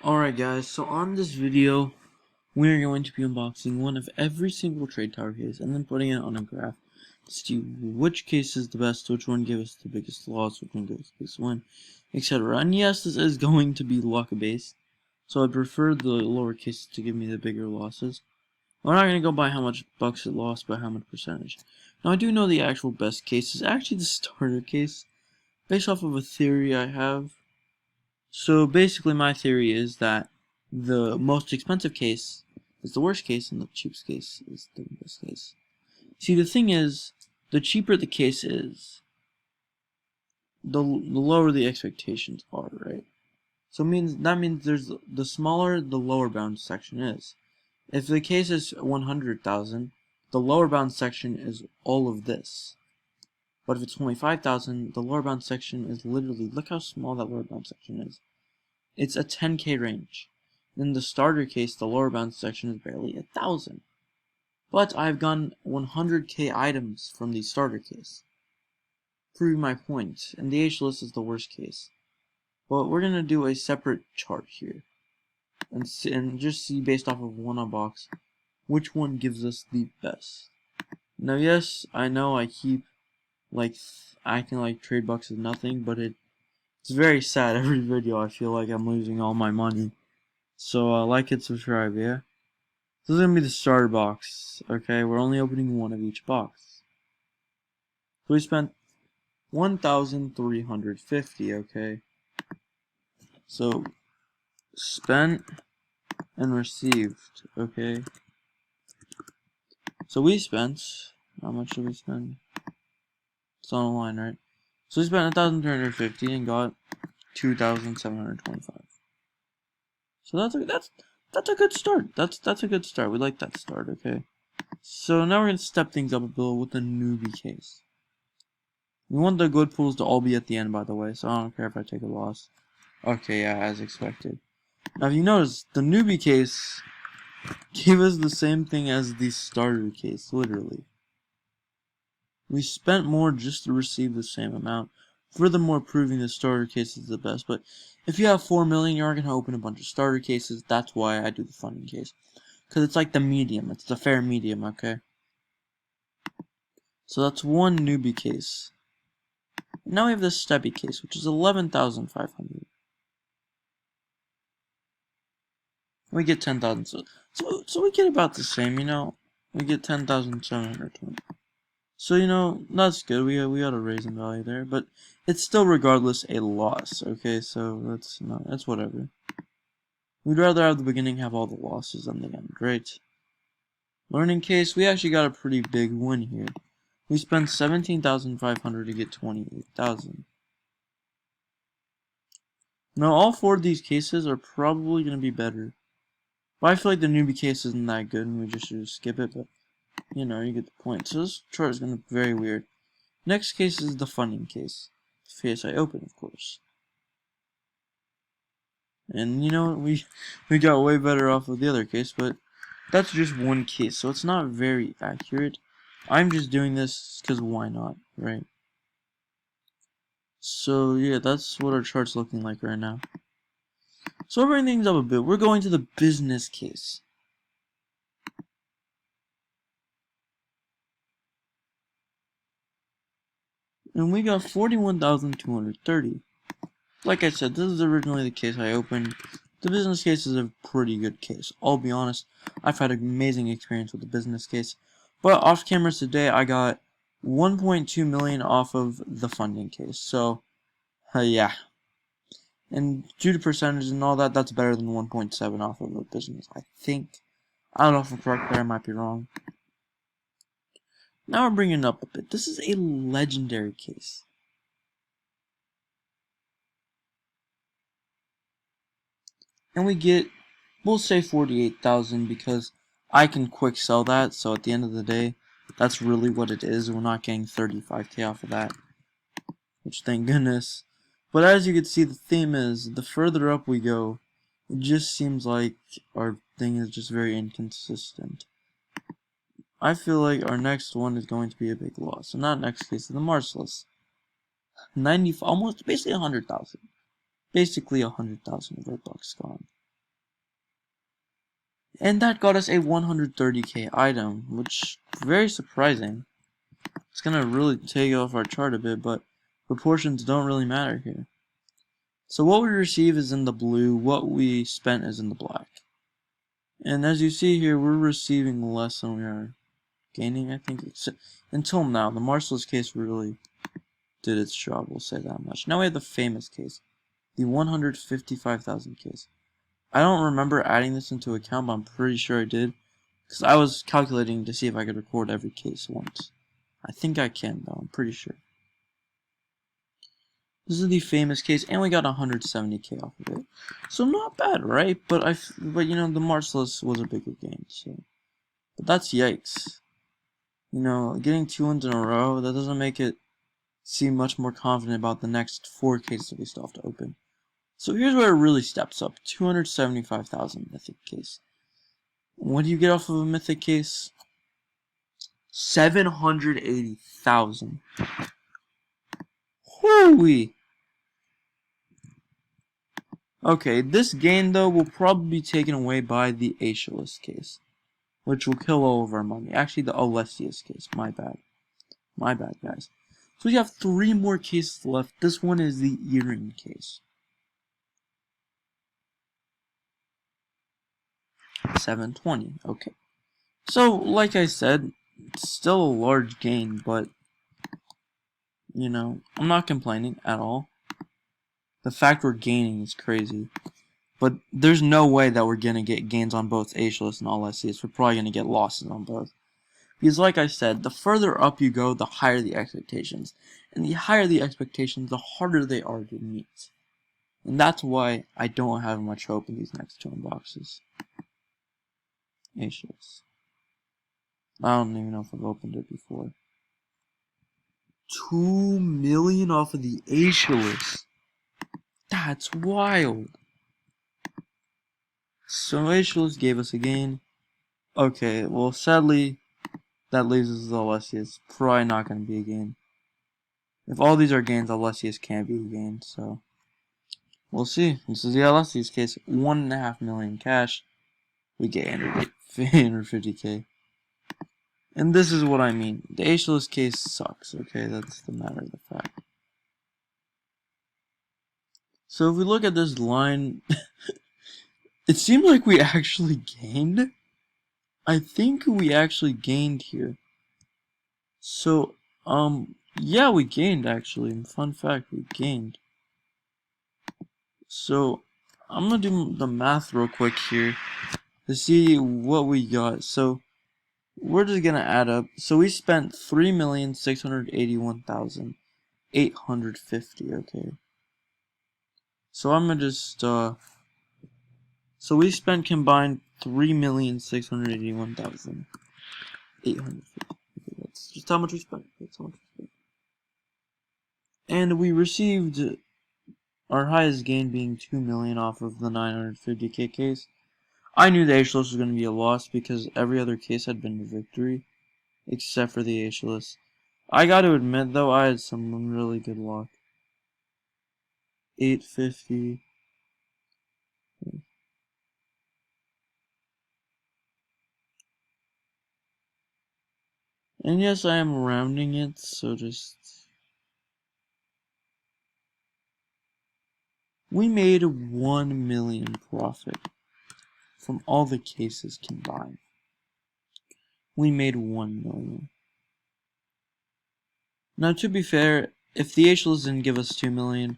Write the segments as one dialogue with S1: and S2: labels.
S1: Alright guys, so on this video, we're going to be unboxing one of every single trade tower case and then putting it on a graph to see which case is the best, which one gives us the biggest loss, which one gives us the biggest win, etc. And yes, this is going to be luck based, so I prefer the lower cases to give me the bigger losses. We're not going to go by how much bucks it lost, but how much percentage. Now I do know the actual best case is actually the starter case, based off of a theory I have. So basically my theory is that the most expensive case is the worst case and the cheapest case is the best case. See, the thing is, the cheaper the case is, the lower the expectations are, right? So that means there's the smaller the lower bound section is. If the case is 100,000, the lower bound section is all of this. But if it's only 5,000, the lower bound section is literally, look how small that lower bound section is. It's a 10k range. In the starter case, the lower bound section is barely 1,000. But I've gotten 100k items from the starter case, proving my point, and the H-list is the worst case. But we're going to do a separate chart here, and just see based off of one unbox, which one gives us the best. Now yes, I know I keep acting like trade bucks is nothing, but it's very sad. Every video I feel like I'm losing all my money. So like and subscribe, yeah? This is going to be the starter box, okay? We're only opening one of each box. So we spent 1,350, okay? So, spent and received, okay? So we spent, how much did we spend? It's on the line, right? So we spent 1,350 and got 2,725. So that's a good start. That's a good start. We like that start, okay? So now we're gonna step things up a bit with the newbie case. We want the good pools to all be at the end, by the way, so I don't care if I take a loss. Okay, yeah, as expected. Now if you notice, the newbie case gave us the same thing as the starter case, literally. We spent more just to receive the same amount, furthermore proving the starter case is the best. But if you have 4 million, you aren't going to open a bunch of starter cases. That's why I do the funding case. Because it's like the medium. It's the fair medium, okay? So that's one newbie case. Now we have this Stebby case, which is 11,500. We get 10,000. So we get about the same, you know? We get 10,720. So, you know, that's good. We got a raise in value there, but it's still regardless a loss, okay? So that's whatever. We'd rather have the beginning have all the losses than the end, right? Learning case, we actually got a pretty big win here. We spent 17,500 to get 28,000. Now, all four of these cases are probably going to be better. But I feel like the newbie case isn't that good, and we just should skip it, but, you know, you get the point. So this chart is going to be very weird. Next case is the funding case. The case I open, of course. And, you know, we got way better off of the other case, but that's just one case, so it's not very accurate. I'm just doing this because why not, right? So, yeah, that's what our chart's looking like right now. So, bring things up a bit. We're going to the business case. And we got 41,230. Like I said, this is originally the case I opened. The business case is a pretty good case. I'll be honest, I've had an amazing experience with the business case. But off camera today, I got 1.2 million off of the funding case. So, yeah. And due to percentages and all that, that's better than 1.7 off of the business, I think. I don't know if I'm correct there, I might be wrong. Now we're bringing it up a bit. This is a legendary case. And we get, we'll say 48,000 because I can quick sell that, so at the end of the day, that's really what it is. We're not getting 35k off of that, which thank goodness. But as you can see, the theme is, the further up we go, it just seems like our thing is just very inconsistent. I feel like our next one is going to be a big loss. So not next case, the Marcellus. 90, almost, basically 100,000. Basically 100,000 of our bucks gone. And that got us a 130k item, which very surprising. It's gonna really take off our chart a bit, but proportions don't really matter here. So what we receive is in the blue, what we spent is in the black. And as you see here, we're receiving less than we are gaining, I think. Until now, the Marcellus case really did its job, we'll say that much. Now we have the famous case, the 155,000 case. I don't remember adding this into account, but I'm pretty sure I did, because I was calculating to see if I could record every case once. I think I can, though, I'm pretty sure. This is the famous case, and we got 170k off of it. So not bad, right? But you know, the Marcellus was a bigger gain, so. But that's yikes. You know, getting 2 wins in a row, that doesn't make it seem much more confident about the next 4 cases that we still have to open. So here's where it really steps up. 275,000 mythic case. What do you get off of a mythic case? 780,000. Hooey! Okay, this gain though will probably be taken away by the Aeschylus case, which will kill all of our money. Actually, the Olesius case. My bad. My bad, guys. So we have 3 more cases left. This one is the earring case. 720. Okay. So, like I said, it's still a large gain, but, you know, I'm not complaining at all. The fact we're gaining is crazy. But there's no way that we're going to get gains on both Aeschylus and Olesius. We're probably going to get losses on both. Because like I said, the further up you go, the higher the expectations. And the higher the expectations, the harder they are to meet. And that's why I don't have much hope in these next 2 unboxes. Aeschylus. I don't even know if I've opened it before. 2 million off of the Aeschylus. That's wild. So Aeschylus gave us a gain. Okay, well sadly, that leaves us with Olesius. Probably not going to be a gain. If all these are gains, Olesius can't be a gain, so we'll see. This is the Olesius case. 1.5 million cash. We get 850k. And this is what I mean. The Aeschylus case sucks, okay? That's the matter of the fact. So if we look at this line, it seems like we actually gained. I think we actually gained here. So, yeah, we gained actually. Fun fact, we gained. So, I'm gonna do the math real quick here to see what we got. So, we're just gonna add up. So we spent 3,681,850. Okay. So I'm gonna just so we spent combined 3,681,850. Okay, that's just how much we spent. That's how much we spent. And we received our highest gain being 2 million off of the 950k case. I knew the Aeschylus was going to be a loss because every other case had been a victory, except for the Aeschylus. I got to admit though, I had some really good luck. 850. And yes, I am rounding it, so just... We made 1 million profit from all the cases combined. We made 1 million. Now, to be fair, if the Aeschylus didn't give us 2 million,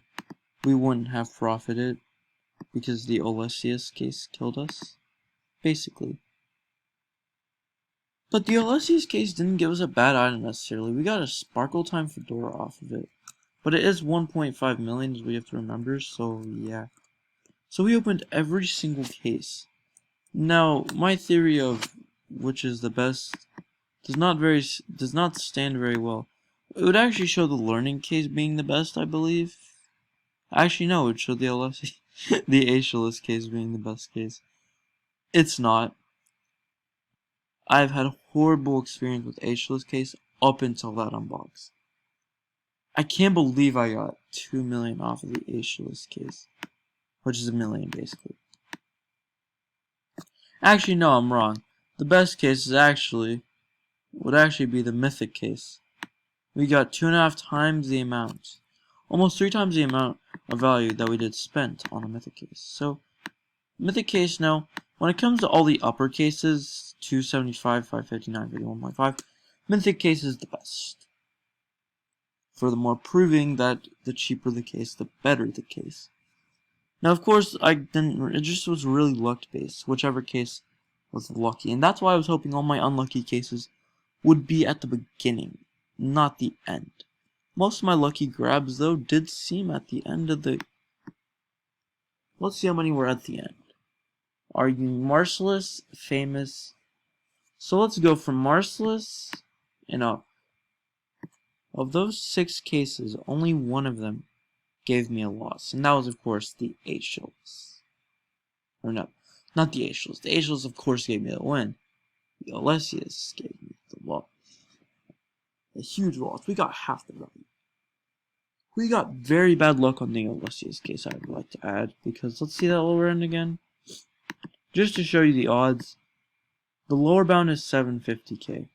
S1: we wouldn't have profited because the Olesius case killed us, basically. But the Olesius case didn't give us a bad item necessarily. We got a Sparkle Time Fedora off of it. But it is 1.5 million, as we have to remember, so yeah. So we opened every single case. Now, my theory of which is the best does not stand very well. It would actually show the learning case being the best, I believe. Actually, no, it would show the the Aeschylus case being the best case. It's not. I've had a horrible experience with Aeschylus case up until that unbox. I can't believe I got 2 million off of the Aeschylus case, which is 1 million basically. Actually, no, I'm wrong. The best case would actually be the mythic case. We got 2.5 times the amount. Almost 3 times the amount of value that we did spent on a mythic case. So, mythic case now, when it comes to all the upper cases, 275, 559, 51.5, mythic case is the best. Furthermore, proving that the cheaper the case, the better the case. Now, of course, it just was really luck-based, whichever case was lucky. And that's why I was hoping all my unlucky cases would be at the beginning, not the end. Most of my lucky grabs, though, did seem at the end of the... Let's see how many were at the end. Are you Marcellus, famous? So let's go from Marcellus and up. Of those 6 cases, only one of them gave me a loss, and that was, of course, the Aeschylus. Or no, not the Aeschylus. The Aeschylus, of course, gave me the win. The Alessius gave me the loss. A huge loss. We got half the value. We got very bad luck on the Alessius case, I would like to add, because let's see that lower end again. Just to show you the odds, the lower bound is 750k.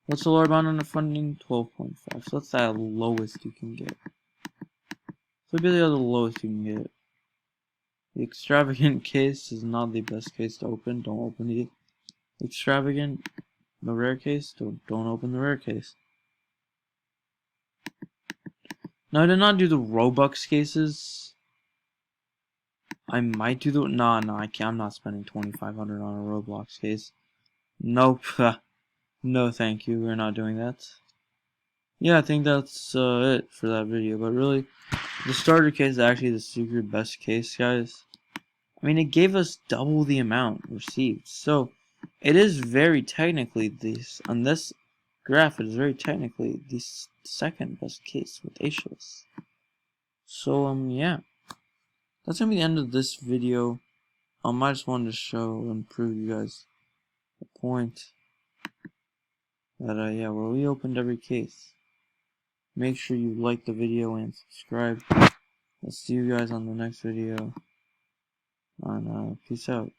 S1: What's the lower bound on the funding? 12.5. So that's the lowest you can get. So really the lowest you can get. The extravagant case is not the best case to open. Don't open the extravagant. The rare case, don't open the rare case. Now I did not do the Robux cases. I might do the I can't. I'm not spending 2,500 on a Roblox case. Nope. No, thank you. We're not doing that. Yeah, I think that's it for that video. But really, the starter case is actually the secret best case, guys. I mean, it gave us double the amount received. So, it is very technically on this graph, it is very technically the second best case with Aeschylus. So, yeah. That's gonna be the end of this video. I just wanted to show and prove you guys the point that, yeah, where we opened every case. Make sure you like the video and subscribe. I'll see you guys on the next video. And peace out.